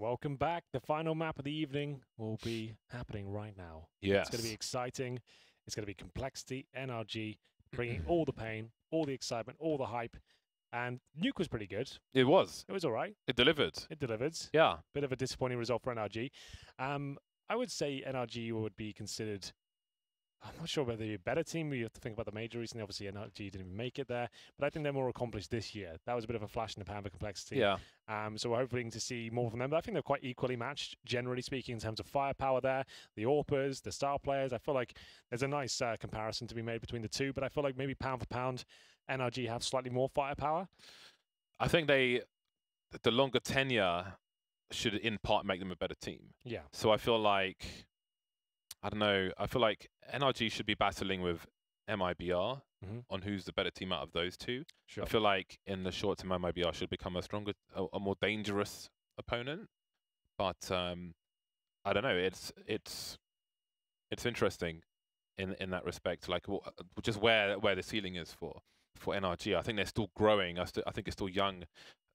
Welcome back. The final map of the evening will be happening right now. Yes. It's going to be exciting. It's going to be Complexity, NRG, bringing all the pain, all the excitement, all the hype. And Nuke was pretty good. It was. It was all right. It delivered. It delivered. Yeah. Bit of a disappointing result for NRG. I would say NRG would be considered, I'm not sure whether they're a better team. You have to think about the major recently. Obviously, NRG didn't even make it there. But I think they're more accomplished this year. That was a bit of a flash in the pan for Complexity. Yeah. So we're hoping to see more from them. But I think they're quite equally matched, generally speaking, in terms of firepower there. The AWPers, the star players. I feel like there's a nice comparison to be made between the two. But I feel like maybe pound for pound, NRG have slightly more firepower. I think the longer tenure should in part make them a better team. Yeah. So I feel like, I don't know, I feel like NRG should be battling with MIBR on who's the better team out of those two. Sure. I feel like in the short term, MIBR should become a more dangerous opponent. But I don't know, it's interesting in that respect, like just where the ceiling is for NRG. I think they're still growing. I think it's still young,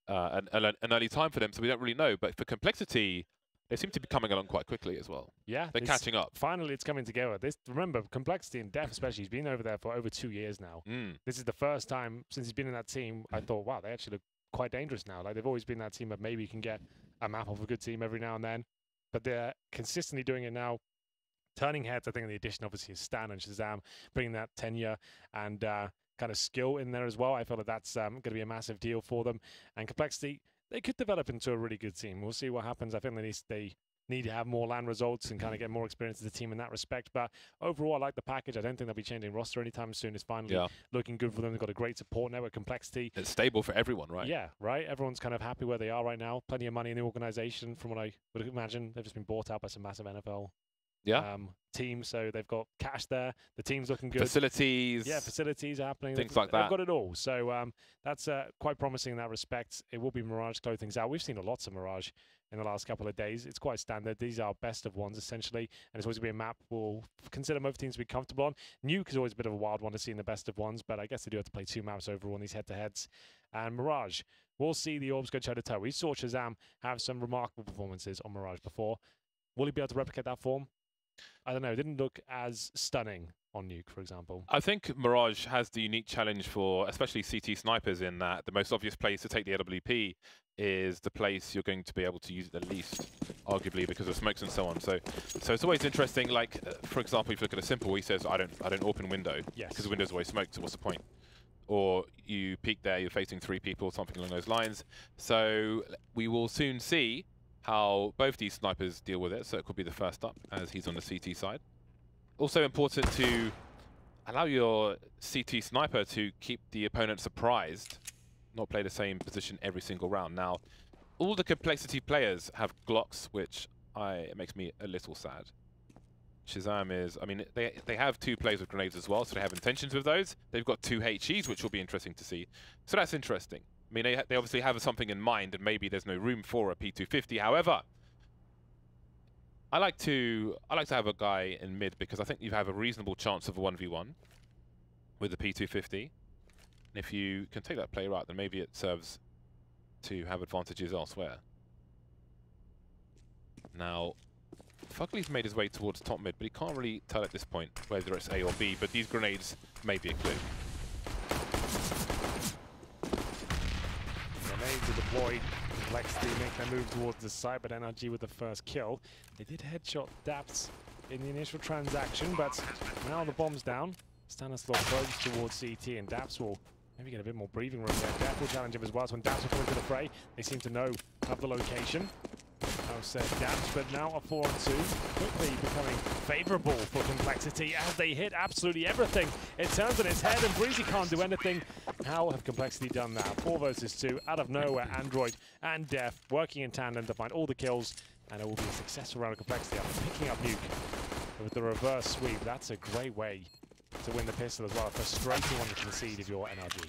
an early time for them, so we don't really know. But for Complexity, they seem to be coming along quite quickly as well. Yeah, they're catching up. Finally, it's coming together. Remember, Complexity and Def especially, he's been over there for over 2 years now. This is the first time since he's been in that team. I thought, wow, they actually look quite dangerous now. Like they've always been that team that maybe can get a map off a good team every now and then, but they're consistently doing it now. Turning heads, I think the addition obviously is Stan and Shazam, bringing that tenure and kind of skill in there as well. I feel like that's going to be a massive deal for them. And Complexity, they could develop into a really good team. We'll see what happens. I think they need to have more LAN results and kind of get more experience as a team in that respect. But overall, I like the package. I don't think they'll be changing roster anytime soon. It's finally looking good for them. They've got a great support network, Complexity. It's stable for everyone, right? Yeah, right. Everyone's kind of happy where they are right now. Plenty of money in the organization, from what I would imagine. They've just been bought out by some massive NFL team, so they've got cash there. The team's looking good. Facilities. Yeah, facilities are happening. Things like that. They've got it all. So that's quite promising in that respect. It will be Mirage close things out. We've seen a lot of Mirage in the last couple of days. It's quite standard. These are best of ones, essentially. And it's always going to be a map we'll consider most teams to be comfortable on. Nuke is always a bit of a wild one to see in the best of ones, but I guess they do have to play 2 maps overall in these head-to-heads. And Mirage, we'll see the Orbs go toe-to-toe. We saw Shazam have some remarkable performances on Mirage before. Will he be able to replicate that form? I don't know. It didn't look as stunning on Nuke, for example. I think Mirage has the unique challenge for especially CT snipers in that the most obvious place to take the AWP is the place you're going to be able to use it the least, arguably because of smokes and so on. So it's always interesting. Like for example, if you look at a simple, he says, "I don't open window because the window's always smoked. So what's the point?" Or you peek there, you're facing 3 people, something along those lines. So we will soon see how both these snipers deal with it. So it could be the first up as he's on the CT side. Also important to allow your CT sniper to keep the opponent surprised, not play the same position every single round. Now, all the Complexity players have Glocks, which it makes me a little sad. Shazam is, I mean, they have 2 players with grenades as well, so they have intentions with those. They've got 2 HEs, which will be interesting to see. So that's interesting. I mean, they obviously have something in mind, and maybe there's no room for a P250. However, I like to have a guy in mid because I think you have a reasonable chance of a 1v1 with the P250. And if you can take that player out, then maybe it serves to have advantages elsewhere. Now, Fugly's made his way towards top mid, but he can't really tell at this point whether it's A or B, but these grenades may be a clue. Grenades are deployed. Complexity make their move towards the side, but NRG with the first kill. They did headshot Daps in the initial transaction, but now the bomb's down. Stanislav probes towards CT, and Daps will maybe get a bit more breathing room there. Dap will challenge him as well, so when Daps will come into the fray, they seem to know of the location. Said Daps, but now a 4-on-2, quickly becoming favourable for Complexity as they hit absolutely everything. It turns on its head and Breezy can't do anything. How have Complexity done that? 4 versus 2, out of nowhere, Android and Def working in tandem to find all the kills, and it will be a successful round of Complexity after picking up Nuke with the reverse sweep. That's a great way to win the pistol as well. A frustrating one to concede if you're NRG.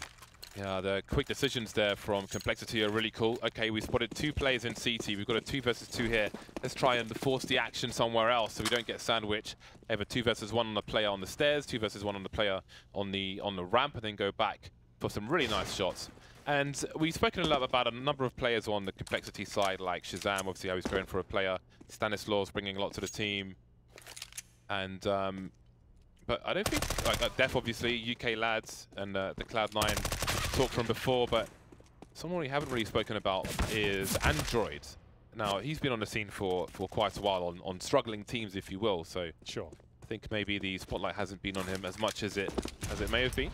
Yeah, the quick decisions there from Complexity are really cool. Okay, we spotted 2 players in CT. We've got a 2 versus 2 here. Let's try and force the action somewhere else so we don't get sandwiched. They have a 2 versus 1 on the player on the stairs, 2 versus 1 on the player on the ramp, and then go back for some really nice shots. And we've spoken a lot about a number of players on the complexity side, like Shazam, obviously how he's going for a player. Stanislaus bringing a lot to the team. And, but I don't think, like Def obviously, UK lads, and the Cloud9 talk from before, but someone we haven't really spoken about is Android. Now, he's been on the scene for quite a while on struggling teams, if you will, so Sure. I think maybe the spotlight hasn't been on him as much as it may have been.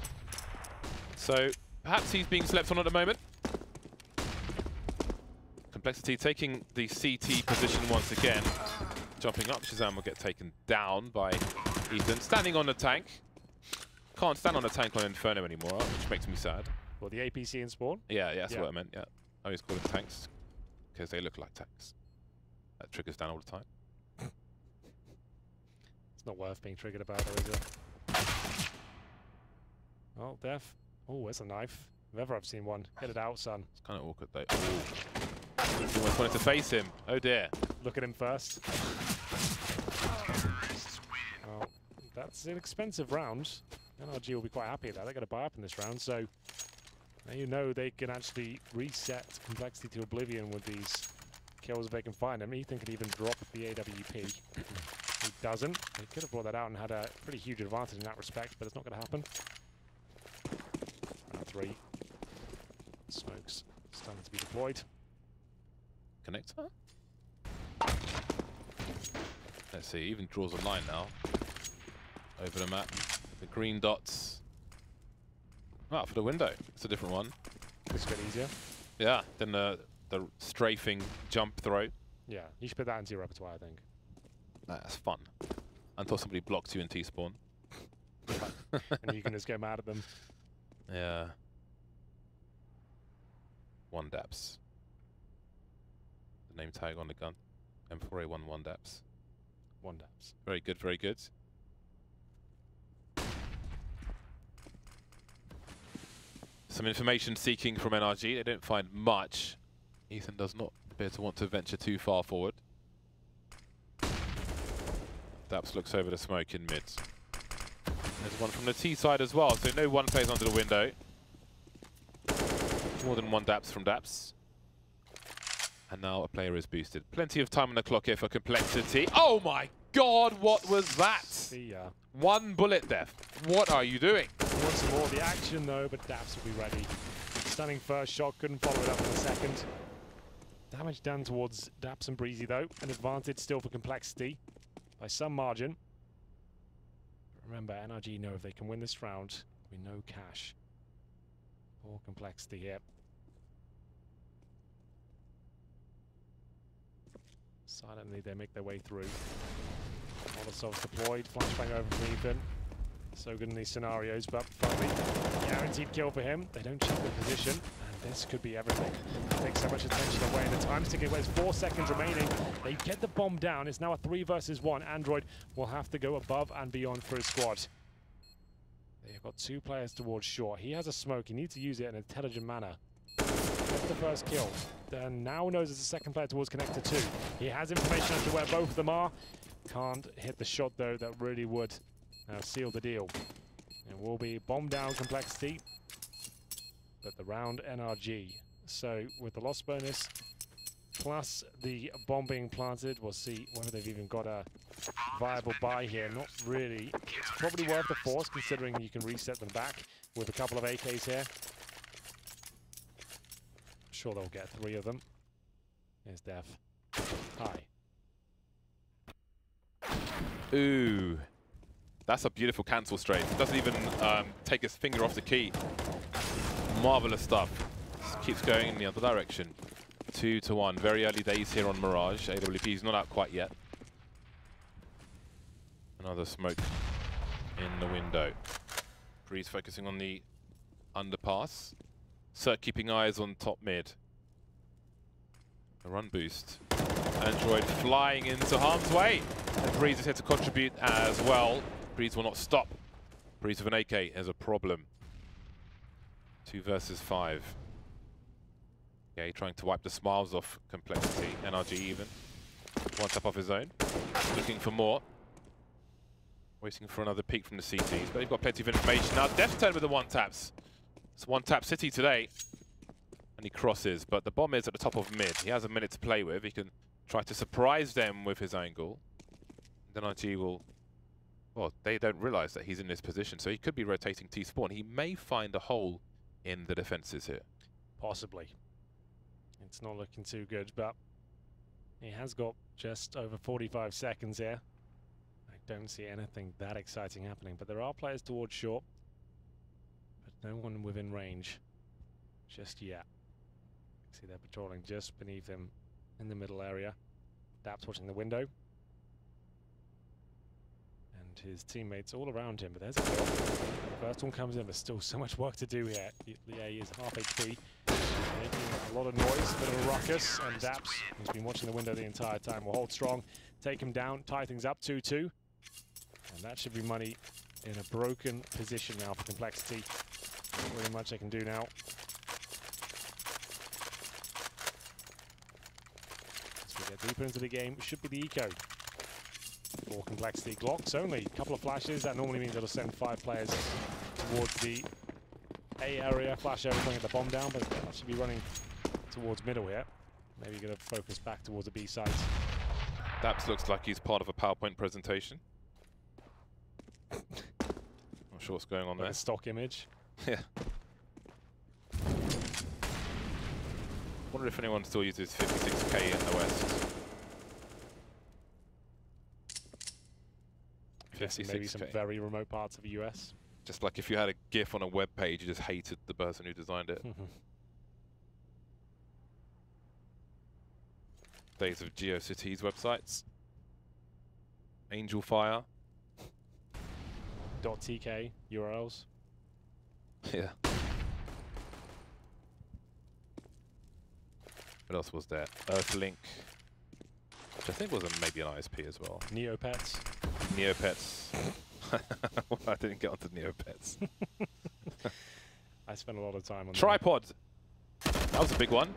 So perhaps he's being slept on at the moment. Complexity taking the CT position once again. Jumping up, Shazam will get taken down by Ethan. Standing on the tank. Can't stand on the tank on Inferno anymore, which makes me sad. Well, the APC in spawn? Yeah, that's what I meant, yeah. I always call them tanks because they look like tanks. That triggers down all the time. It's not worth being triggered about, though, is it? Oh, Def. Oh, there's a knife. If ever I've seen one. Get it out, son. It's kind of awkward, though. Ooh. Almost wanted to face him. Oh, dear. Look at him first. Well, that's an expensive round. NRG will be quite happy that they're going to buy up in this round, so now you know they can actually reset complexity to oblivion with these kills if they can find them. Ethan can even drop the AWP. He doesn't. He could have brought that out and had a pretty huge advantage in that respect, but it's not going to happen. Round 3. Smokes starting to be deployed. Connector? Let's see, even draws a line now. Over the map. The green dots. Ah, for the window. It's a different one. It's a bit easier. Yeah, then the strafing jump throw. Yeah, you should put that into your repertoire, I think. That's fun. Until somebody blocks you in T-spawn. And you can just go mad at them. Yeah. 1 daps. The name tag on the gun. M4A1 1 daps. 1 daps. Very good, very good. Some information seeking from NRG. They don't find much. Ethan does not appear to want to venture too far forward. Daps looks over the smoke in mid. There's one from the T side as well, so no one plays under the window. More than 1 daps from daps. And now a player is boosted. Plenty of time on the clock here for complexity. Oh my god, what was that? See ya. 1 bullet death. What are you doing? Want some more of the action though, but Daps will be ready. Stunning first shot, couldn't follow it up in a second. Damage done towards Daps and Breezy though. An advantage still for complexity by some margin. Remember, NRG know if they can win this round, we know cash. Poor complexity here. Silently they make their way through. Molotov's deployed, flashbang over from Ethan. So good in these scenarios, but probably guaranteed kill for him. They don't check the position, and this could be everything. Takes so much attention away, and the time's ticking away. There's 4 seconds remaining. They get the bomb down. It's now a 3 versus 1. Android will have to go above and beyond for his squad. They've got 2 players towards short. He has a smoke. He needs to use it in an intelligent manner. That's the first kill. Then now knows there's a 2nd player towards connector 2. He has information as to where both of them are. Can't hit the shot though that really would seal the deal. It will be bomb down complexity, but the round NRG. So with the loss bonus plus the bomb being planted, we'll see whether they've even got a viable buy here. Not really. It's probably worth the force considering you can reset them back with a couple of AKs here. I'm sure they'll get 3 of them. Here's Def. Hi. Ooh. That's a beautiful cancel straight. Doesn't even take his finger off the key. Marvelous stuff. Just keeps going in the other direction. 2-1. Very early days here on Mirage. AWP is not out quite yet. Another smoke in the window. Breeze focusing on the underpass. Cirque keeping eyes on top mid. A run boost. Android flying into harm's way. And Breeze is here to contribute as well. Breeze will not stop. Breeze with an AK has a problem. 2 versus 5. Okay, trying to wipe the smiles off complexity. NRG even. 1 tap off his own. Looking for more. Waiting for another peek from the CTs, but they've got plenty of information. Now Def's turn with the 1 taps. It's 1 tap city today. and he crosses, but the bomb is at the top of mid. He has a minute to play with. He can try to surprise them with his angle. Then NRG will... Well, they don't realize that he's in this position, so he could be rotating T-spawn. He may find a hole in the defenses here. Possibly. It's not looking too good, but he has got just over 45 seconds here. I don't see anything that exciting happening, but there are players towards short, but no one within range just yet. See, they're patrolling just beneath him in the middle area. Daps watching the window. And his teammates all around him, but there's a kill. First one comes in, but still so much work to do here. Yeah, he is half HP. Making a lot of noise, a bit of a ruckus, and Daps, who's been watching the window the entire time, will hold strong, take him down, tie things up 2-2. And that should be money in a broken position now for Complexity. Not really much they can do now. As we get deeper into the game, it should be the eco for Complexity. Glocks only, a couple of flashes. That normally means it'll send 5 players towards the A area. Flash everything at the bomb down, but that should be running towards middle here. Maybe going to focus back towards the B side. Daps looks like he's part of a PowerPoint presentation. Not sure what's going on like there. A stock image. Yeah. Wonder if anyone still uses 56k in the West. Maybe some very remote parts of the US. Just like if you had a GIF on a web page, you just hated the person who designed it. Days of GeoCities websites. Angel Fire. .tk URLs. Yeah. What else was there? Earthlink, which I think was maybe an ISP as well. Neopets. Neopets. Well, I didn't get onto Neopets. I spent a lot of time on Tripod. That was a big one.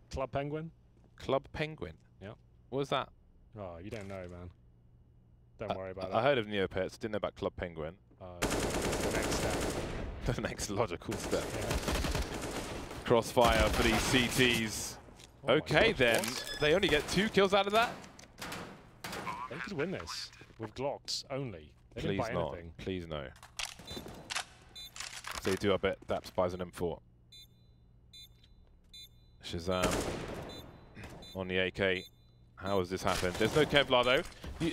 Club Penguin. Club Penguin. Yeah. What was that? Oh, you don't know, man. Don't worry about that. I heard of Neopets. Didn't know about Club Penguin. The next step. The next logical step. Yeah. Crossfire for these CTs. Oh okay, God, then. what? They They only get 2 kills out of that? They could win this with Glocks only. They Please didn't buy not. anything. Please no. If they do, I bet Daps buys an M4. Shazam on the AK. How has this happened? There's no Kevlar though.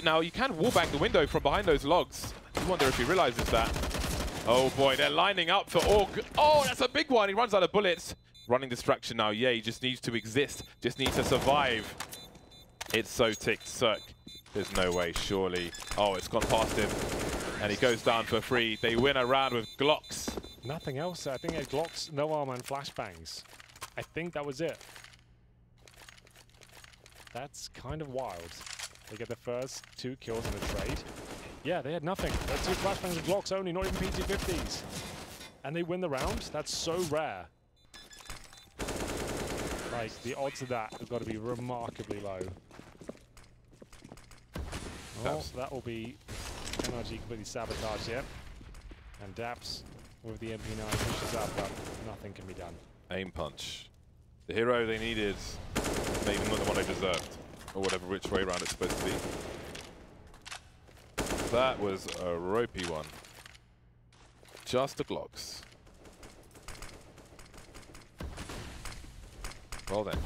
Now you can wallbang the window from behind those logs. I wonder if he realizes that. Oh boy, they're lining up for Org. Oh, that's a big one. He runs out of bullets. Running distraction now. Yeah, he just needs to exist. Just needs to survive. It's so ticked, Cirque. There's no way, surely. Oh, it's gone past him. And he goes down for free. They win a round with Glocks. Nothing else. I think they had Glocks, no armor, and flashbangs. I think that was it. That's kind of wild. They get the first 2 kills in the trade. Yeah, they had nothing. They had 2 flashbangs and Glocks only, not even PT-50s. And they win the round? That's so rare. Like, the odds of that have got to be remarkably low. Well, that will be NRG completely sabotaged here. And Daps with the MP9 pushes up, but nothing can be done. Aim punch. The hero they needed, maybe not the one they deserved. Or whatever which way around it's supposed to be. That was a ropey one. Just the Glocks. Well then,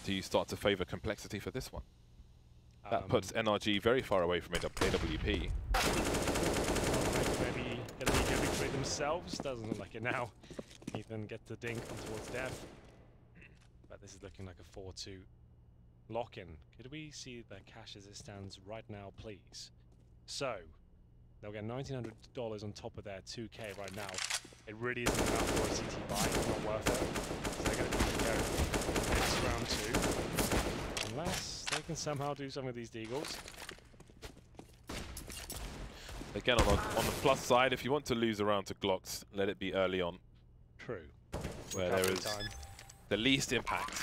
do you start to favor Complexity for this one? That puts NRG very far away from AWP. Maybe it'll be a victory themselves. Doesn't look like it now. Ethan gets the dink on towards death. But this is looking like a 4-2 lock-in. Could we see the cash as it stands right now, please? So, they'll get $1,900 on top of their 2K right now. It really isn't enough for a CT buy. It's not worth it. So they're going to go next round 2. Unless they can somehow do some of these deagles. Again, on the plus side, if you want to lose a round to Glocks, let it be early on. True. Where there is the least impact.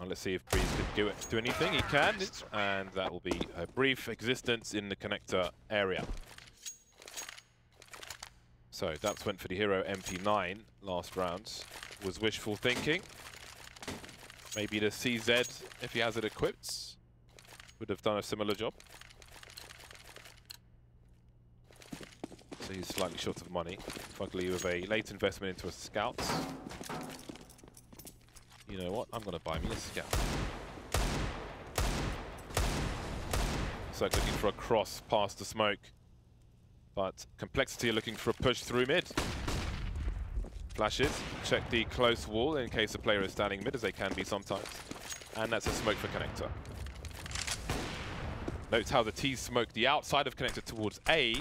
Now let's see if Breeze can do anything. He can, and that will be a brief existence in the connector area. So that's went for the hero MP9 last round. Was wishful thinking. Maybe the CZ, if he has it equipped, would have done a similar job. So he's slightly short of money. Fugly with a late investment into a scout. You know what? I'm going to buy me a scout. So looking for a cross past the smoke. But Complexity are looking for a push through mid. Flashes, check the close wall in case the player is standing mid, as they can be sometimes. And that's a smoke for Connector. Note how the T's smoke the outside of Connector towards A,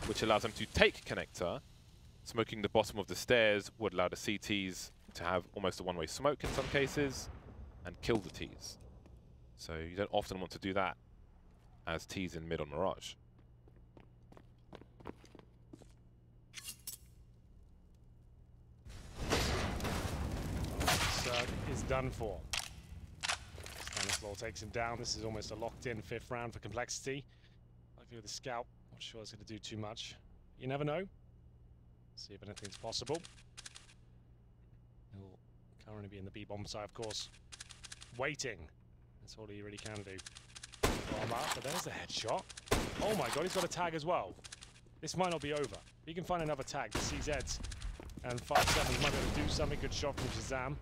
which allows them to take Connector. Smoking the bottom of the stairs would allow the CTs to have almost a one-way smoke in some cases and kill the T's. So you don't often want to do that as T's in mid on Mirage. Is done for. Stanislaw takes him down. This is almost a locked-in 5th round for Complexity. Likely with the scout, not sure it's going to do too much. You never know. See if anything's possible. He'll currently be in the B-bomb side, of course. Waiting. That's all he really can do. Bomb up, but there's a headshot. Oh my god, he's got a tag as well. This might not be over. If he can find another tag, the CZs and 5-7 might be able to do something. Good shot from Shazam.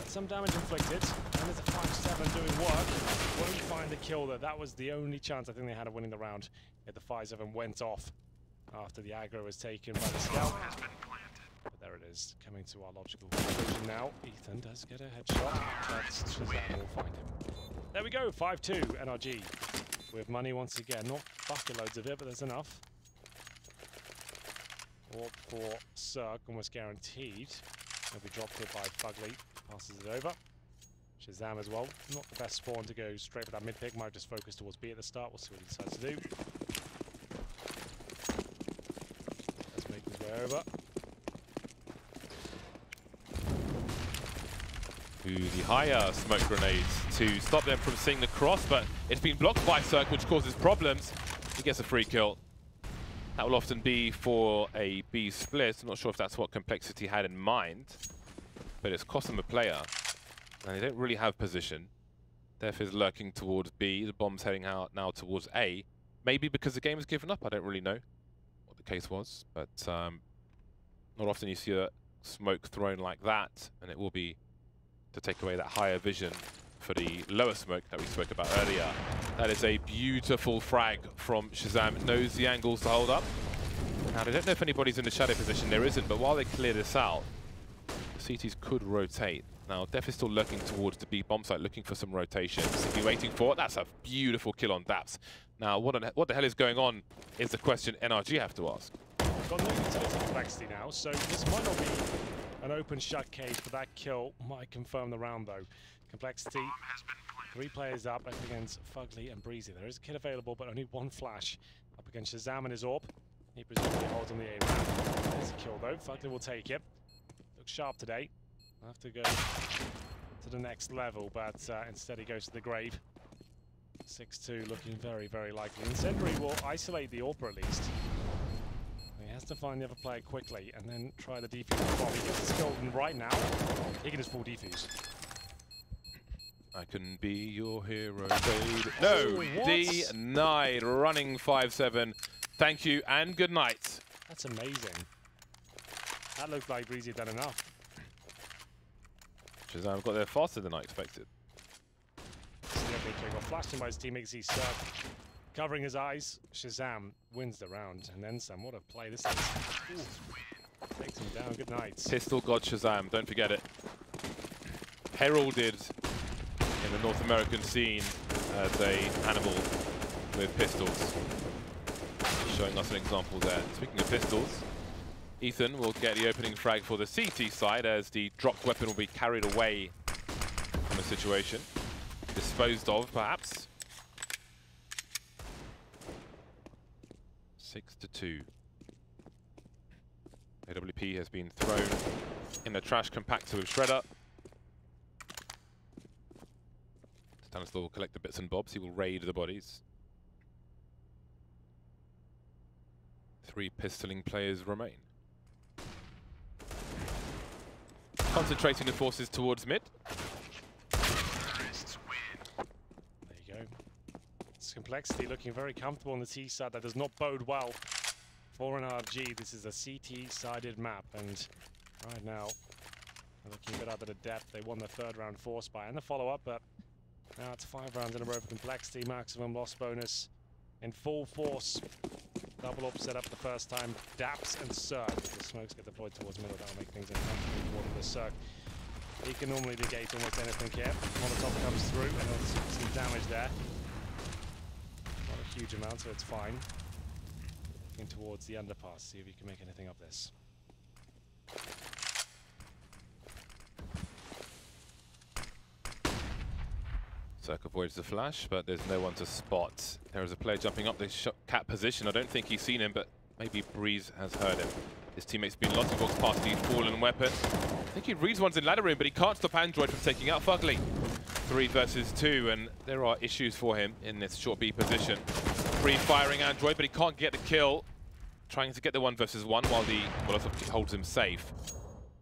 Some damage inflicted, and there's a 5-7 doing work. Will he find the kill there? That was the only chance I think they had of winning the round. Yet the 5-7 went off after the aggro was taken by the scout. But there it is, coming to our logical conclusion now. Ethan does get a headshot, but Shazam will find him. There we go, 5-2 NRG. With money once again, not bucket loads of it, but there's enough. Orb for Cirque, almost guaranteed. He'll be dropped here by Fugly. Passes it over. Shazam as well. Not the best spawn to go straight for that mid pick. Might just focus towards B at the start. We'll see what he decides to do. Let's make his way over. The higher smoke grenades to stop them from seeing the cross, but it's been blocked by Cirque, which causes problems. He gets a free kill. That will often be for a B split. I'm not sure if that's what Complexity had in mind, but it's cost them a player, and they don't really have position. Def is lurking towards B. The bomb's heading out now towards A. Maybe because the game has given up. I don't really know what the case was, but not often you see a smoke thrown like that, and it will be to take away that higher vision for the lower smoke that we spoke about earlier. That is a beautiful frag from Shazam. Knows the angles to hold up. Now, I don't know if anybody's in the shadow position. There isn't, but while they clear this out, the CTs could rotate. Now, Def is still lurking towards the B bomb site, looking for some rotations. If you're waiting for it, that's a beautiful kill on Daps. Now, what the hell is going on is the question NRG have to ask. Got no utility Complexity now, so this might not be an open shut cage, but that kill might confirm the round though. Complexity, 3 players up against Fugly and Breezy. There is a kill available, but only 1 flash up against Shazam and his orb. He presumably holds on the A round. There's a kill though. Fugly will take it. Looks sharp today. I'll have to go to the next level, but instead he goes to the grave. 6-2 looking very, very likely. Incendiary will isolate the AWPer at least. He has to find the other player quickly and then try the defuse bomb. He gets the golden right now. He can just full defuse. I can be your hero, baby. No, denied. Running 5-7. Thank you and good night. That's amazing. That looked like Breezy had done enough. Shazam got there faster than I expected. Got flashed in by his teammates. He's covering his eyes. Shazam wins the round and then some. What a play this is. Ooh. Takes him down. Good night. Pistol God Shazam, don't forget it. Heralded in the North American scene as a animal with pistols. Showing us an example there. Speaking of pistols, Ethan will get the opening frag for the CT side as the dropped weapon will be carried away from the situation. Disposed of, perhaps. 6-2. AWP has been thrown in the trash compactor with Shredder. Stanislaw will collect the bits and bobs. He will raid the bodies. 3 pistoling players remain. concentrating the forces towards mid. There you go. It's Complexity looking very comfortable on the T side. That does not bode well for NRG. This is a CT-sided map, and right now they're looking a bit under the depth. They won the third round force buy and the follow-up, but now it's 5 rounds in a row for Complexity. Maximum loss bonus in full force. Double up set up the first time. Daps and Cirque. If the smokes get deployed towards middle, that'll make things uncomfortable for the Cirque. He can normally negate almost anything here. Molotov comes through and there's some damage there. Not a huge amount, so it's fine. Looking towards the underpass, see if he can make anything of this. Cirque avoids the flash, but there's no one to spot. There is a player jumping up this cat position. I don't think he's seen him, but maybe Breeze has heard him. His teammate's been lots of box past the fallen weapon. I think he reads one's in ladder room, but he can't stop Android from taking out Fugly. 3 versus 2, and there are issues for him in this short B position. Free firing Android, but he can't get the kill. Trying to get the 1 versus 1 while the Molotov holds him safe.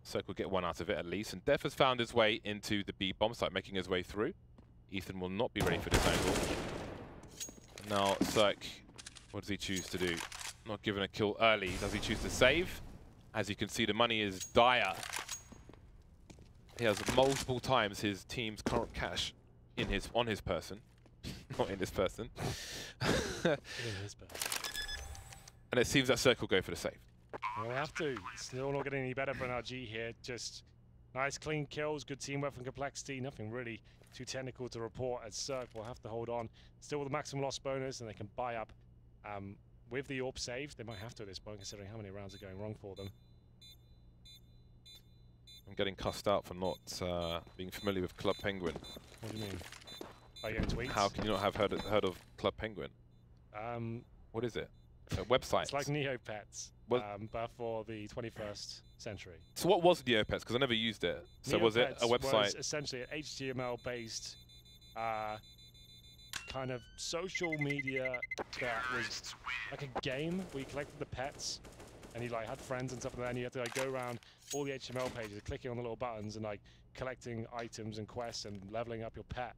Cirque will get 1 out of it at least, and Def has found his way into the B bomb site, making his way through. Ethan will not be ready for this angle. Now, Cirque, what does he choose to do? Not given a kill early. Does he choose to save? As you can see, the money is dire. He has multiple times his team's current cash on his person. Not in this person. In his person. And it seems that Cirque will go for the save. Well, we have to. It's still not getting any better for NRG here. Just nice clean kills, good teamwork from Complexity. Nothing really too technical to report, as Cirque will have to hold on. Still with the maximum loss bonus, and they can buy up with the AWP saved. They might have to at this point, considering how many rounds are going wrong for them. I'm getting cussed out for not being familiar with Club Penguin. What do you mean? Are you getting tweets? How can you not have heard of Club Penguin? What is it? A website? It's like Neopets, but for the 21st century. So what was Neopets? Because I never used it. So was it a website? Was essentially an HTML-based kind of social media that was like a game where you collected the pets and you like had friends and stuff like that, and you had to like go around all the HTML pages, clicking on the little buttons and like collecting items and quests and leveling up your pet.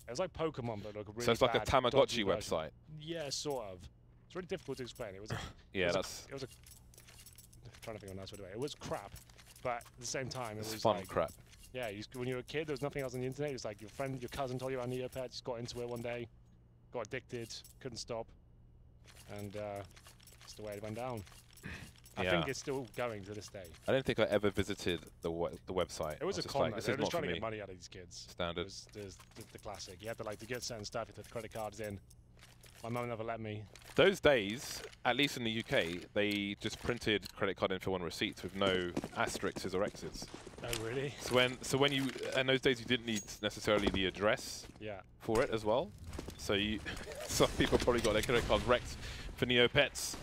It was like Pokemon, but like a really So it's like a Tamagotchi website. Yeah, sort of. It's really difficult to explain. It was. Yeah, that's. It was a. I'm trying to think of a nice way to do it. It was crap, but at the same time, it was fun like, crap. Yeah, when you were a kid, there was nothing else on the internet. It was like your friend, your cousin told you about Neopets, just got into it one day, got addicted, couldn't stop, and that's the way it went down. I think it's still going to this day. I don't think I ever visited the website. It was a con. Like, They were just trying to get money out of these kids. Standard. It was the classic. You had to to get certain stuff. You had to put credit cards in. My mum never let me. Those days, at least in the UK, they just printed credit card info on receipts with no asterisks or X's. Oh, really? So when you, in those days, you didn't need necessarily the address for it as well. So some people probably got their credit cards wrecked for Neopets.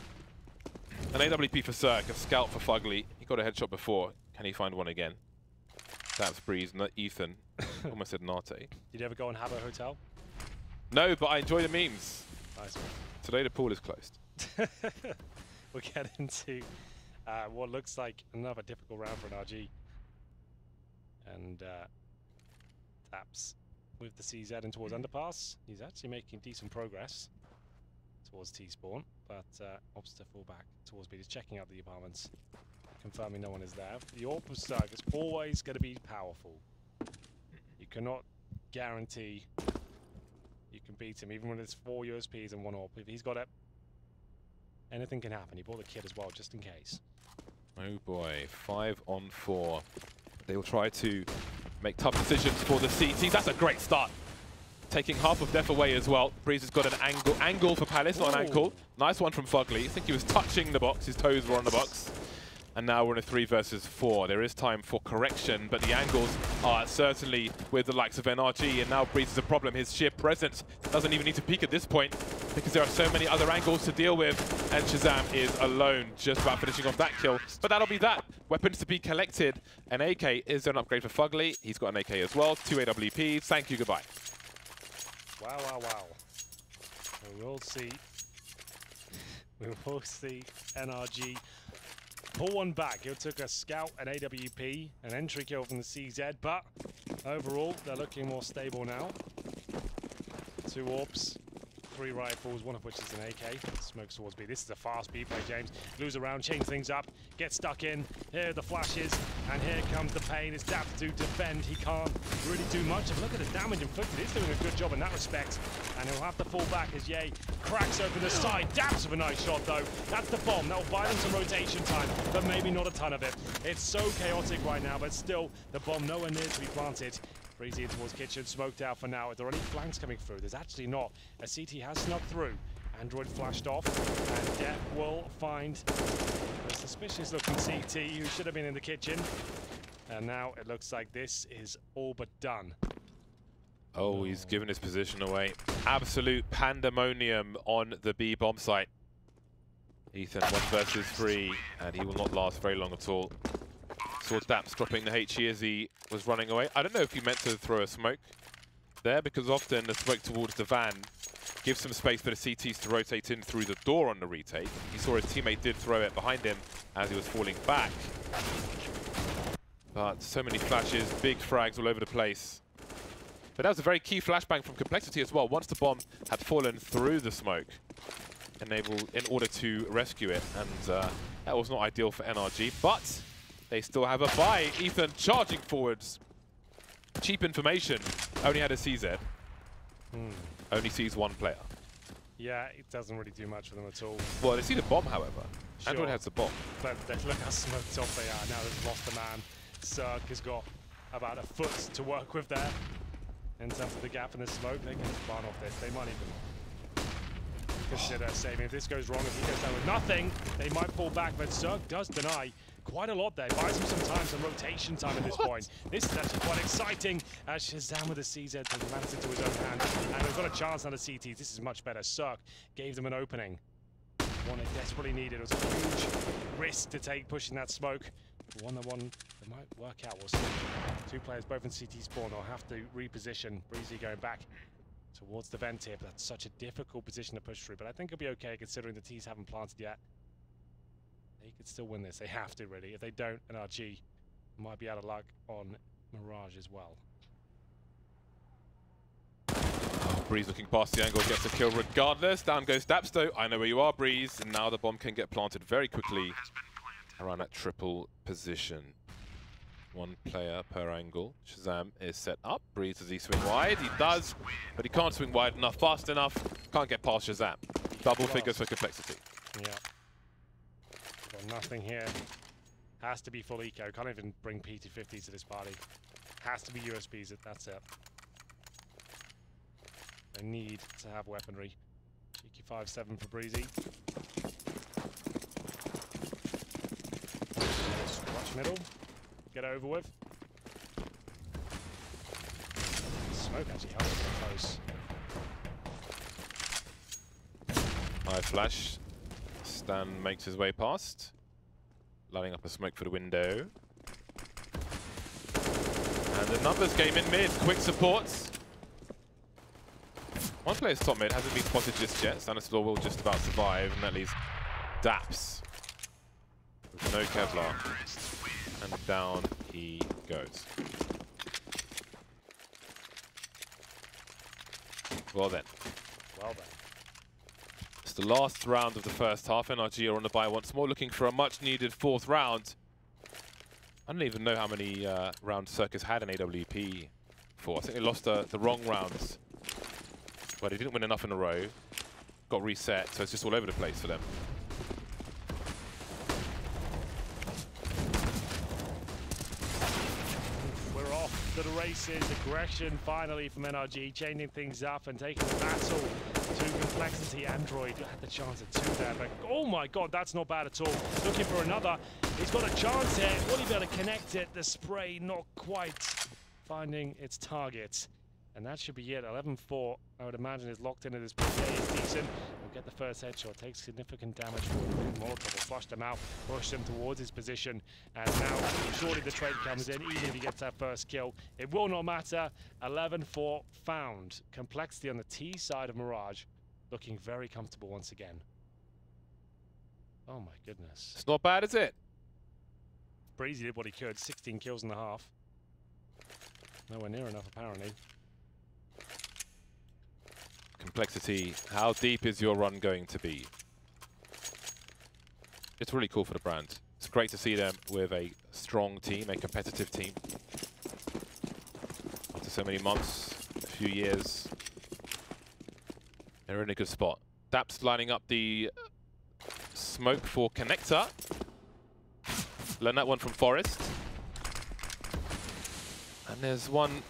An AWP for Cirque, a scout for Fugly. He got a headshot before. Can he find one again? That's Breeze, not Ethan. Almost said Nate. Did you ever go and have a hotel? No, but I enjoy the memes. Nice one. Today the pool is closed. We'll get into what looks like another difficult round for NRG. And Taps with the CZ in towards underpass. He's actually making decent progress towards T-spawn, but opts to fall back towards B. He's checking out the apartments, confirming no one is there. The AWP of Cirque is always going to be powerful. You cannot guarantee you can beat him, even when it's 4 USPs and 1 AWP. If he's got it, anything can happen. He bought the kit as well, just in case. Oh boy, 5 on 4. They will try to make tough decisions for the CTs. That's a great start. Taking half of Def away as well. Breeze has got an angle for Palace, not an ankle. Nice one from Fugly. I think he was touching the box. His toes were on the box. And now we're in a 3 versus 4. There is time for correction, but the angles are certainly with the likes of NRG, and now Breeze is a problem. His sheer presence doesn't even need to peek at this point because there are so many other angles to deal with, and Shazam is alone, just about finishing off that kill. But that'll be that. Weapons to be collected. An AK is an upgrade for Fugly. He's got an AK as well. 2 AWPs. Thank you, goodbye. Wow, wow, wow. We will see. We will see NRG pull one back. It took a scout, an AWP, an entry kill from the CZ, but overall, they're looking more stable now. 2 AWPs, 3 rifles, one of which is an AK. Smokes towards B. This is a fast B play, James. Lose around, change things up, get stuck in. Here are the flashes, and here comes the pain. It's Daps to defend. He can't really do much. And look at the damage inflicted. He's doing a good job in that respect. And he'll have to fall back as Ye cracks open the side. Daps with a nice shot, though. That's the bomb. That will buy them some rotation time, but maybe not a ton of it. It's so chaotic right now, but still, the bomb nowhere near to be planted. Breezy in towards kitchen, smoked out for now. Are there any flanks coming through? There's actually not. A CT has snuck through. Android flashed off, and Death will find a suspicious looking CT who should have been in the kitchen. And now it looks like this is all but done. Oh, he's given his position away. Absolute pandemonium on the B bomb site. Ethan, 1 versus 3, and he will not last very long at all. Saw Daps dropping the HE as he was running away. I don't know if he meant to throw a smoke there, because often the smoke towards the van gives some space for the CTs to rotate in through the door on the retake. He saw his teammate did throw it behind him as he was falling back. But so many flashes, big frags all over the place. But that was a very key flashbang from Complexity as well. Once the bomb had fallen through the smoke, in order to rescue it. And that was not ideal for NRG, but they still have a buy. Ethan charging forwards. Cheap information. Only had a CZ. Only sees 1 player. Yeah, it doesn't really do much for them at all. Well, they see the bomb, however. Sure. Android has the bomb. But look how smoked off they are. Now they've lost a man. Cirque has got about a foot to work with there. In terms of the gap in the smoke, they can barn off this. They might even consider saving. If this goes wrong, if he goes down with nothing, they might fall back. But Cirque does deny quite a lot there. Buys him some time, some rotation time at this point. This is actually quite exciting as Shazam with the CZ takes matters into his own hand. And they've got a chance on the CTs. This is much better. Cirque gave them an opening. One they desperately needed. It was a huge risk to take pushing that smoke. One that might work out. We'll see. 2 players both in CT spawn. They'll have to reposition. Breezy going back towards the vent here. But that's such a difficult position to push through. But I think it'll be okay considering the T's haven't planted yet. They could still win this. They have to, really. If they don't, NRG might be out of luck on Mirage as well. Oh, Breeze looking past the angle, gets a kill regardless. Down goes Daps though. I know where you are, Breeze. And now the bomb can get planted very quickly around that triple position. 1 player per angle. Shazam is set up. Breeze, does he swing wide? He does, but he can't swing wide enough, fast enough. Can't get past Shazam. Double figures for Complexity. Yeah. Got nothing here. Has to be full eco. Can't even bring PT50 to this party. Has to be USBs. That's it. They need to have weaponry. Cheeky 5-7 for Breezy. Watch middle. Get over with. Smoke actually held it close. High flash. Stan makes his way past. Lighting up a smoke for the window. And the numbers game in mid. Quick supports. 1 player's top mid hasn't been spotted just yet. Stanislaw will just about survive, and that leaves Daps with no Kevlar. And down he goes. Well then. Well then. It's the last round of the first half. NRG are on the bye once more, looking for a much-needed 4th round. I don't even know how many rounds Circus had in AWP for. I think they lost the wrong rounds. But they didn't win enough in a row. Got reset, so it's just all over the place for them. We're off to the races. Aggression finally from NRG, changing things up and taking the battle to Complexity. Android had the chance at 2 there, but oh my god, that's not bad at all. Looking for another. He's got a chance here. Will he be able to connect it? The spray not quite finding its target. And that should be it. 11-4, I would imagine, is locked into this play. Is decent. We'll get the first headshot. Takes significant damage for him. Molotov will flush them out, push them towards his position. And now, surely the trade comes in, even if he gets that first kill. It will not matter. 11-4 found. Complexity on the T side of Mirage, looking very comfortable once again. Oh my goodness. It's not bad, is it? Breezy did what he could, 16 kills and a half. Nowhere near enough, apparently. Complexity. How deep is your run going to be? It's really cool for the brand. It's great to see them with a strong team, a competitive team. After so many months, a few years, they're in a good spot. Daps lining up the smoke for Connector. Learn that one from Forest. And there's one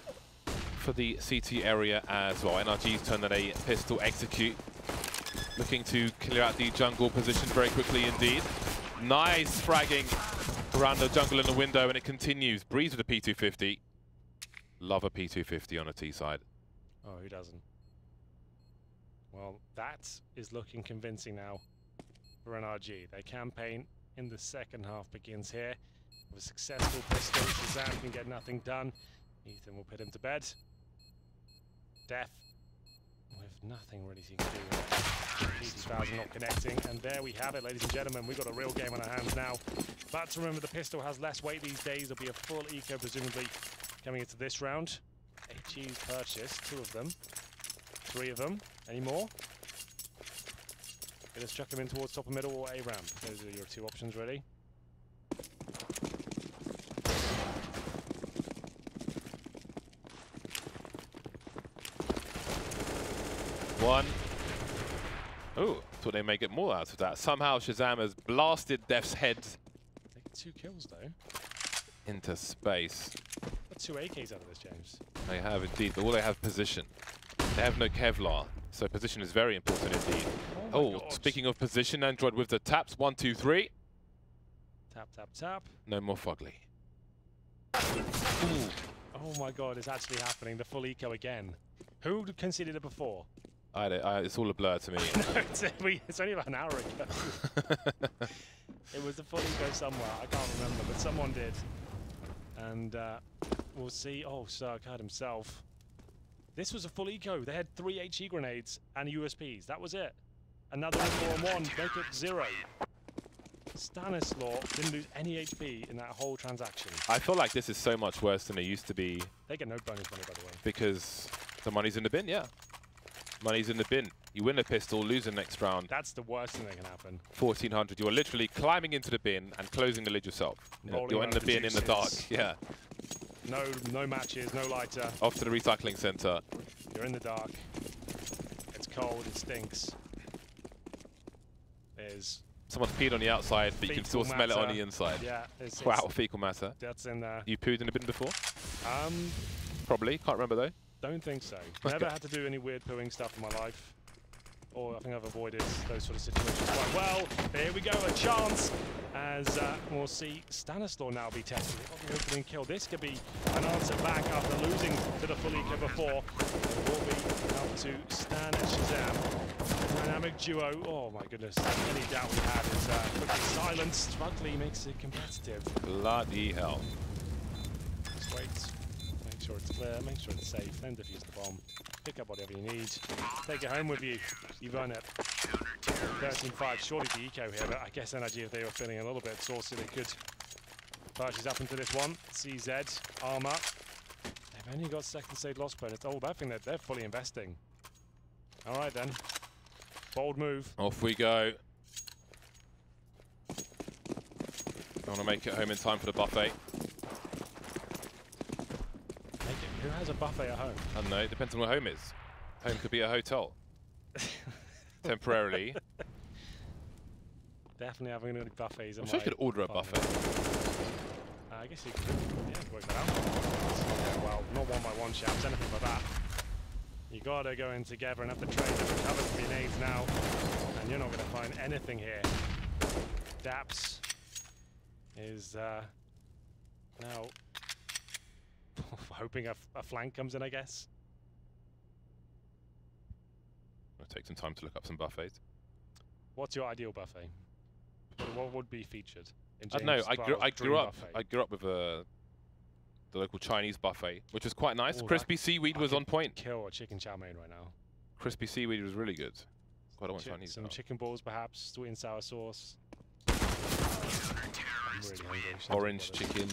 for the CT area as well. NRG's turned at a pistol execute. Looking to clear out the jungle position very quickly indeed. Nice fragging around the jungle in the window, and it continues. Breeze with a P250. Love a P250 on a T side. Oh, who doesn't? Well, that is looking convincing now for NRG. Their campaign in the second half begins here. With a successful pistol, Shazam can get nothing done. Ethan will put him to bed. Def with nothing really he can do. PC not connecting, and there we have it, ladies and gentlemen. We've got a real game on our hands now. But to remember, the pistol has less weight these days. There'll be a full eco, presumably, coming into this round. HE's purchased 2 of them, 3 of them. Any more? Let's chuck him in towards top of middle or A ramp. Those are your 2 options, really. One. Oh, thought they may get more out of that. Somehow Shazam has blasted Def's head. Taking 2 kills, though. Into space. Got 2 AKs out of this, James. They have indeed, but all they have position. They have no Kevlar, so position is very important indeed. Oh, speaking of position, Android with the taps. 1, 2, 3. Tap, tap, tap. No more Fugly. Ooh. Oh my god, it's actually happening. The full eco again. Who conceded it before? It's all a blur to me. No, it's only about an hour ago. It was the full eco somewhere. I can't remember, but someone did. And we'll see. Oh, Sarkad himself. This was a full eco. They had 3 HE grenades and USPs. That was it. Another 4-on-1. Make it 0. Stanislaw didn't lose any HP in that whole transaction. I feel like this is so much worse than it used to be. They get no bonus money, by the way. Because the money's in the bin, yeah. Money's in the bin. You win a pistol, lose the next round. That's the worst thing that can happen. 1400. You are literally climbing into the bin and closing the lid yourself. You're in the bin in the dark. Yeah. No matches, no lighter. Off to the recycling center. You're in the dark. It's cold, it stinks. There's... Someone's peed on the outside, but you can still smell it on the inside. Yeah. Wow, fecal matter. That's in there. You pooed in the bin before? Probably. Can't remember though. Don't think so. Never had to do any weird pooing stuff in my life. Or I think I've avoided those sort of situations quite well. Here we go, a chance. As we'll see Stanislaw now be tested. The opening kill. This could be an answer back after losing to the full eco before. It will be up to Stan and Shazam. Dynamic duo. Oh my goodness. Any doubt we had is quickly silenced. Fugly makes it competitive. Bloody hell. Just wait. Make sure it's clear. Make sure it's safe. Then defuse the bomb. Pick up whatever you need. Take it home with you. You've earned it. 13-5. Surely the eco here, but I guess NRG, if they were feeling a little bit saucy, they could purchase up into this one. CZ, armor. They've only got second stage loss bonus. Oh, I think they're fully investing. All right then. Bold move. Off we go. I want to make it home in time for the buffet. Who has a buffet at home? I don't know, it depends on where home is. Home could be a hotel. Temporarily. Definitely having any buffets. I'm sure you could order a buffet. I guess you could work that out. Yeah, well, not 1-by-1 chaps, anything like that. You gotta go in together and have to trade and recover the grenades now. And you're not gonna find anything here. Daps is now hoping a flank comes in, I guess. I'll take some time to look up some buffets. What's your ideal buffet? What would be featured in I don't know. I grew up with the local Chinese buffet, which was quite nice. Ooh, crispy seaweed was on point. Kill a chicken chow mein right now. Crispy seaweed was really good. Quite a lot Chinese. Some chicken balls, perhaps, sweet and sour sauce. really hungry. Orange chicken.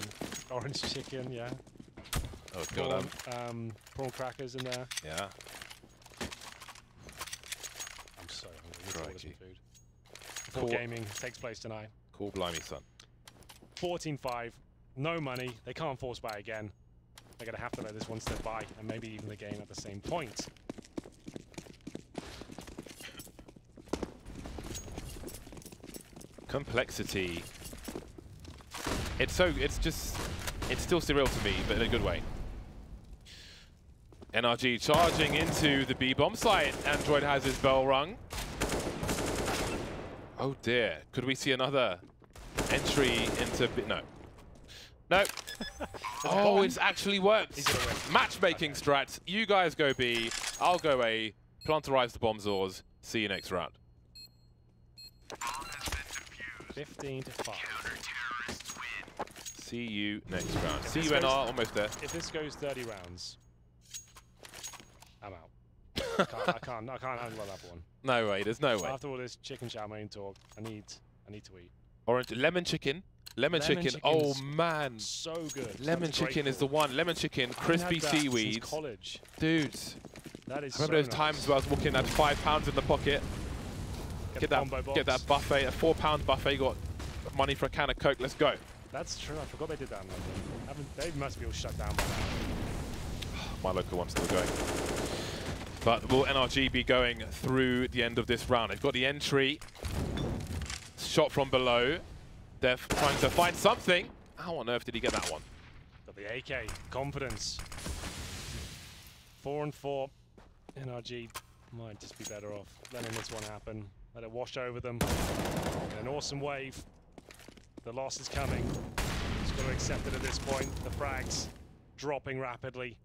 Orange chicken, yeah. Oh, God. Prawn crackers in there. Yeah. I'm so hungry. Let's order some food. Cool. Gaming takes place tonight. Cool blimey, son. 14-5. No money. They can't force buy again. They're going to have to let this one step by, and maybe even the game at the same point. Complexity. It's still surreal to me, but in a good way. NRG charging into the B bomb site. Android has his bell rung. Oh dear. Could we see another entry into B? No. No. Oh, it's actually worked. Matchmaking strats. You guys go B. I'll go A. Planterize the bomb Zors. See you next round. 15-5. See you next round. See you NR, almost there. If this goes 30 rounds, I'm out. I can't handle that one. No way, there's no way. After all this chicken chow mein talk, I need to eat. Orange, lemon chicken. Lemon chicken, oh man. So good. Lemon chicken is the one. Lemon chicken, crispy seaweed. College. Dudes. That is remember those times where I was walking at £5 in the pocket? Get that buffet, a £4 buffet, you got money for a can of Coke, let's go. That's true, I forgot they did that in London. They must be all shut down by now. My local one's still going. But will NRG be going through the end of this round? They've got the entry. Shot from below. They're trying to find something. How on earth did he get that one? Got the AK, confidence. 4-4. NRG might just be better off letting this one happen. Let it wash over them in an awesome wave. The loss is coming. Just got to accept it at this point. The frags dropping rapidly.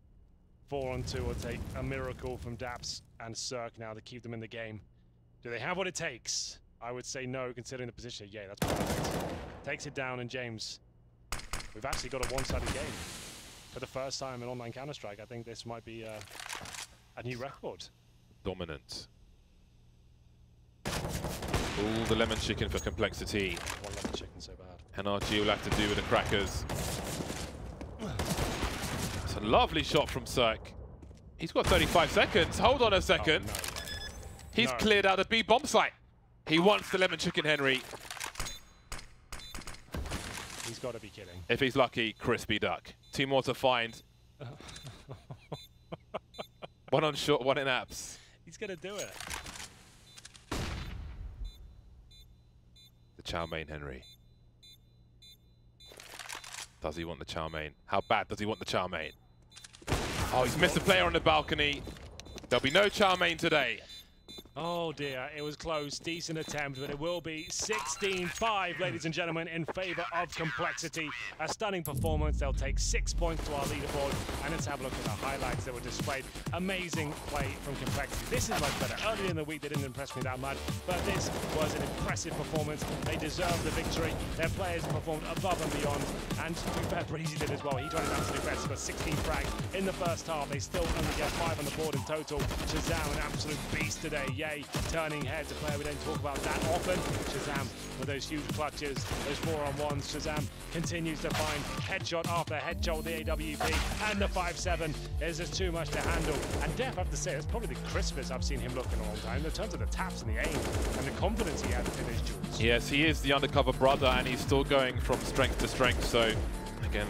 4-on-2 will take a miracle from Daps and Cirque now to keep them in the game. Do they have what it takes? I would say no, considering the position. Yeah, that's perfect. Takes it down, and James, we've actually got a one-sided game. For the first time in online Counter-Strike, I think this might be a new record. Dominant. All the lemon chicken for complexity. One lemon chicken so bad. NRG will have to do with the crackers. It's a lovely shot from Cirque. He's got 35 seconds. Hold on a second. Oh, no. He's cleared out the B bomb site. He wants the lemon chicken, Henry. He's got to be kidding. If he's lucky, crispy duck. 2 more to find. One on short, one in apps. He's going to do it. The chow mein, Henry. Does he want the chow mein? How bad does he want the chow mein? Oh, he's missed a player on the balcony. There'll be no chow mein today. Oh dear, it was close. Decent attempt, but it will be 16-5, ladies and gentlemen, in favor of Complexity. A stunning performance. They'll take 6 points to our leaderboard. And let's have a look at the highlights that were displayed. Amazing play from Complexity. This is much better. Earlier in the week, they didn't impress me that much, but this was an impressive performance. They deserve the victory. Their players performed above and beyond. And to be fair, Breezy did as well. He tried his absolute best. He got 16 frags in the first half. They still only get 5 on the board in total. Shazam, an absolute beast today. Yay, turning heads, a player we don't talk about that often. Shazam with those huge clutches, those 4-on-1s. Shazam continues to find headshot after headshot with the AWP, and the 5-7 is just too much to handle. And Def, I have to say, it's probably the crispest I've seen him look in a long time in terms of the taps and the aim and the confidence he had to finish duels. Yes, he is the undercover brother, and he's still going from strength to strength. So, again,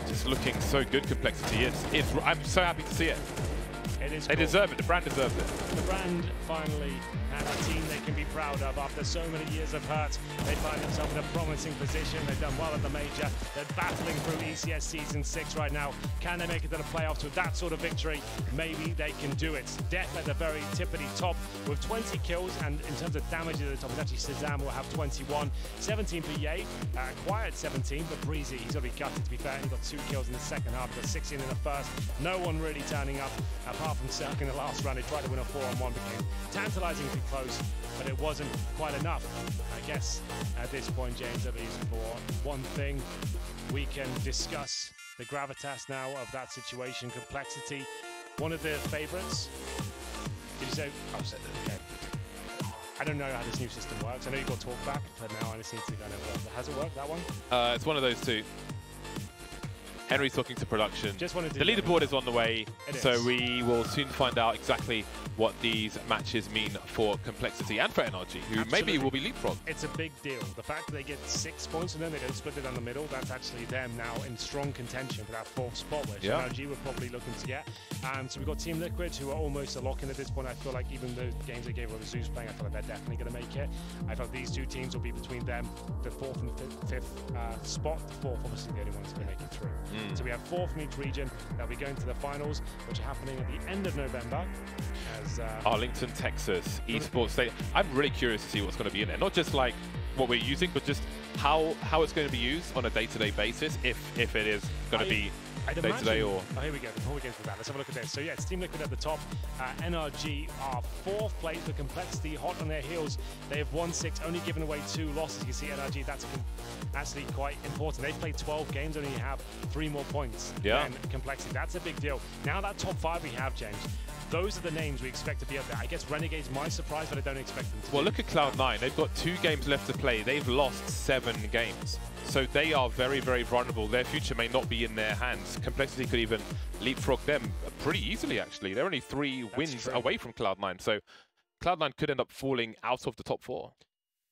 just looking so good, Complexity. I'm so happy to see it. They deserve it. The brand deserves it. The brand finally have a team they can be proud of. After so many years of hurt, they find themselves in a promising position. They've done well at the major. They're battling through ECS Season 6 right now. Can they make it to the playoffs with that sort of victory? Maybe they can do it. Death at the very tippity top with 20 kills, and in terms of damage at the top, it's actually Shazam will have 21. 17 for Ye, acquired 17, but Breezy, he's got to be gutted to be fair. He got 2 kills in the second half, got 16 in the first. No one really turning up, apart from Cirque in the last round. He tried to win a 4-on-1, became tantalizingly close, but it wasn't quite enough. I guess at this point, James, at least for one thing, we can discuss the gravitas now of that situation. Complexity, one of the favorites. Did you say? Oh, okay. I don't know how this new system works. I know you've got talkback, but now I just need to kind of... has it worked, that one? It's one of those two. Henry's talking to production. Just wanted to the leaderboard is on the way, so is. we will soon find out exactly what these matches mean for Complexity and for NRG, who maybe will be leapfrogged. It's a big deal. The fact that they get 6 points and then they don't split it down the middle, that's actually them now in strong contention for that 4th spot, which NRG were probably looking to get. So we've got Team Liquid, who are almost a lock-in at this point. I feel like even the games they gave over Zeus playing, I feel like they're definitely going to make it. I felt these two teams will be between them, the 4th and the 5th spot. The 4th, obviously, the only one's going to make it through. So we have 4th from each region. They'll be going to the finals, which are happening at the end of November. As Arlington, Texas, esports state. I'm really curious to see what's going to be in there. Not just like what we're using, but just how it's going to be used on a day-to-day basis, if it is going to be day-to-day or... Oh, here we go. Before we get into that, let's have a look at this. So yeah, it's Team Liquid at the top. NRG are 4th place for Complexity, hot on their heels. They have won 6, only given away 2 losses. You can see NRG, that's actually quite important. They've played 12 games, only have 3 more points than Complexity. That's a big deal. Now that top 5 we have, James, those are the names we expect to be up there. I guess Renegades might surprise, but I don't expect them to. Well, look at Cloud9. They've got 2 games left to play. They've lost 7 games. So they are very, very vulnerable. Their future may not be in their hands. Complexity could even leapfrog them pretty easily, actually. They're only 3 wins away from Cloud9. So Cloud9 could end up falling out of the top 4.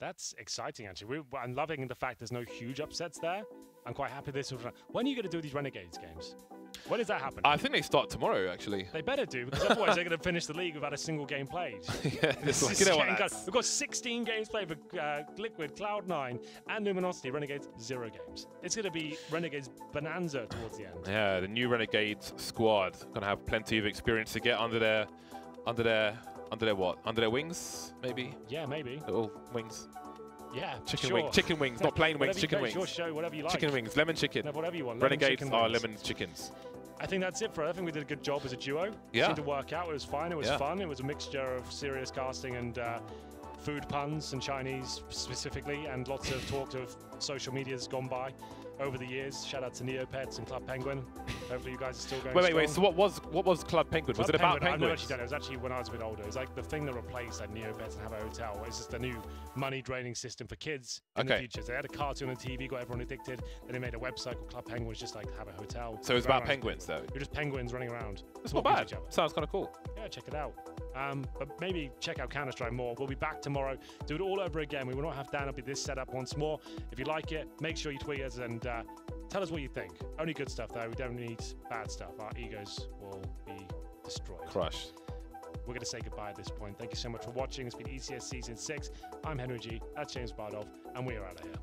That's exciting, actually. I'm loving the fact there's no huge upsets there. I'm quite happy this. When are you going to do these Renegades games? When does that happen? I think they start tomorrow, actually. They better do, because otherwise they're going to finish the league without a single game played. Yeah, we've got 16 games played for Liquid, Cloud9, and Luminosity. Renegades, 0 games. It's going to be Renegades bonanza towards the end. Yeah, the new Renegades squad going to have plenty of experience to get under their what? Under their wings, maybe? Yeah, maybe. Little wings. Yeah, Chicken wings, not plain wings, chicken wings. Your show, whatever you like. Chicken wings, lemon chicken. No, whatever you want. Renegades are lemon chickens. I think that's it for it. I think we did a good job as a duo. Yeah. It seemed to work out. It was fine. It was fun. It was a mixture of serious casting and food puns and Chinese specifically, and lots of talk of social medias gone by over the years. Shout out to Neopets and Club Penguin. Hopefully you guys are still going Wait. So what was Club Penguin? Was it about penguins? I've never actually done it. It was actually when I was a bit older. It was like the thing that replaced like Neopets and Have a Hotel. It's just a new money-draining system for kids in the future. So they had a cartoon on TV, got everyone addicted. Then they made a website called Club Penguin, just like Have a Hotel. So it was about penguins, though? You're just penguins running around. That's not bad. Sounds kind of cool. Yeah, check it out. But maybe check out Counter-Strike more. We'll be back tomorrow. Do it all over again. We will not have Dan. It'll be this setup once more. If you like it, make sure you tweet us and tell us what you think. Only good stuff, though. We don't need bad stuff. Our egos will be destroyed. Crushed. We're going to say goodbye at this point. Thank you so much for watching. It's been ECS Season 6. I'm Henry G. That's James Bardolph. And we are out of here.